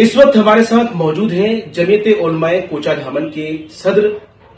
इस वक्त हमारे साथ मौजूद हैं जमीयत उलमाए कोचाधामन के सदर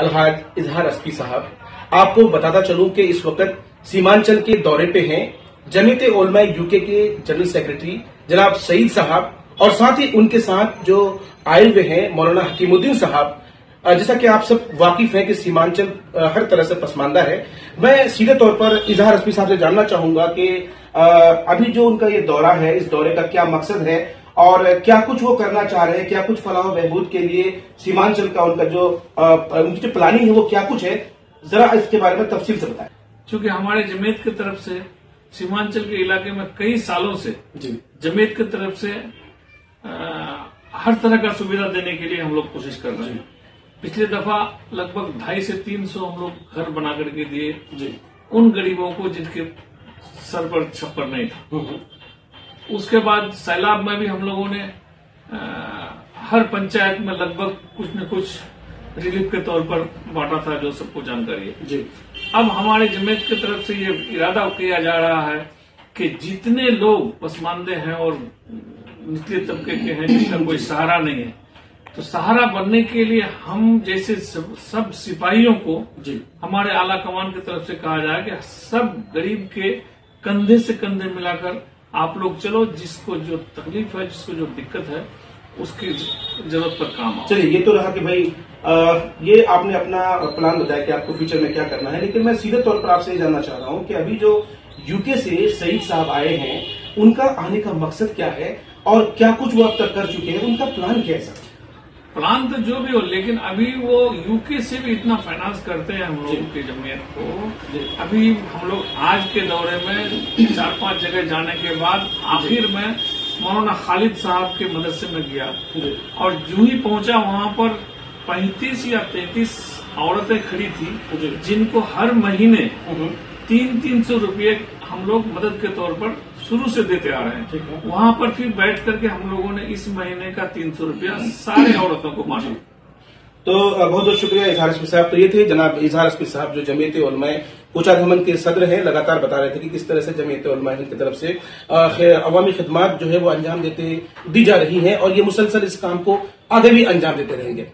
अलहाज इजहार अस्फी साहब। आपको बताता चलूं कि इस वक्त सीमांचल के दौरे पे हैं जमीयत उलमाए यूके के जनरल सेक्रेटरी जनाब सईद साहब और साथ ही उनके साथ जो आए हुए हैं मौलाना हकीमुद्दीन साहब। जैसा कि आप सब वाकिफ हैं कि सीमांचल हर तरह से पसमानदा है। मैं सीधे तौर पर इजहार अस्फी साहब से जानना चाहूंगा कि अभी जो उनका ये दौरा है, इस दौरे का क्या मकसद है और क्या कुछ वो करना चाह रहे हैं, क्या कुछ फलाह बहबूद के लिए सीमांचल का उनका जो उनकी जो प्लानिंग है वो क्या कुछ है, जरा इसके बारे में तफसील से बताएं। क्योंकि हमारे जमीयत की तरफ से सीमांचल के इलाके में कई सालों से जमीयत की तरफ से हर तरह का सुविधा देने के लिए हम लोग कोशिश कर रहे हैं। पिछले दफा लगभग 250 से 300 हम लोग घर बना करके दिए उन गरीबों को जिनके सर पर छप्पर नहीं था। उसके बाद सैलाब में भी हम लोगों ने हर पंचायत में लगभग कुछ न कुछ रिलीफ के तौर पर बांटा था, जो सबको जानकारी है जी। अब हमारे जमीयत की तरफ से ये इरादा किया जा रहा है कि जितने लोग पसमानदे हैं और निचले तबके के हैं जिनका कोई सहारा नहीं है, तो सहारा बनने के लिए हम जैसे सब सिपाहियों को हमारे आला कमान की तरफ से कहा जाए कि सब गरीब के कंधे से कंधे मिलाकर आप लोग चलो, जिसको जो तकलीफ है, जिसको जो दिक्कत है, उसकी जरूरत पर काम आओ। चलिए, ये तो रहा कि भाई ये आपने अपना प्लान बताया कि आपको फ्यूचर में क्या करना है, लेकिन मैं सीधे तौर पर आपसे ये जानना चाह रहा हूँ कि अभी जो यूके से सईद साहब आए हैं, उनका आने का मकसद क्या है और क्या कुछ वो अब तक कर चुके हैं, उनका प्लान क्या है सर? प्लान तो जो भी हो, लेकिन अभी वो यूके से भी इतना फाइनेंस करते हैं हम लोगों की जमीयत को। अभी हम लोग आज के दौरे में 4-5 जगह जाने के बाद आखिर में मौलाना खालिद साहब के मदरसे में गया और जो ही पहुंचा वहां पर 35 या 33 औरतें खड़ी थी जिनको हर महीने 300-300 रुपये हम लोग मदद के तौर पर शुरू से देते आ रहे हैं। वहां पर फिर बैठ करके हम लोगों ने इस महीने का 300 रुपया सारे औरतों को बांटा। तो बहुत बहुत शुक्रिया इजहार अस्फी साहब। तो ये थे जनाब इजहार अस्फी साहब जो जमीयत उलमाए कोचाधामन के सदर हैं। लगातार बता रहे थे कि किस तरह से जमीयत उलमाए हिंद की तरफ से अवामी खिदमात जो है वो अंजाम दी जा रही है और ये मुसलसल इस काम को आगे भी अंजाम देते रहेंगे।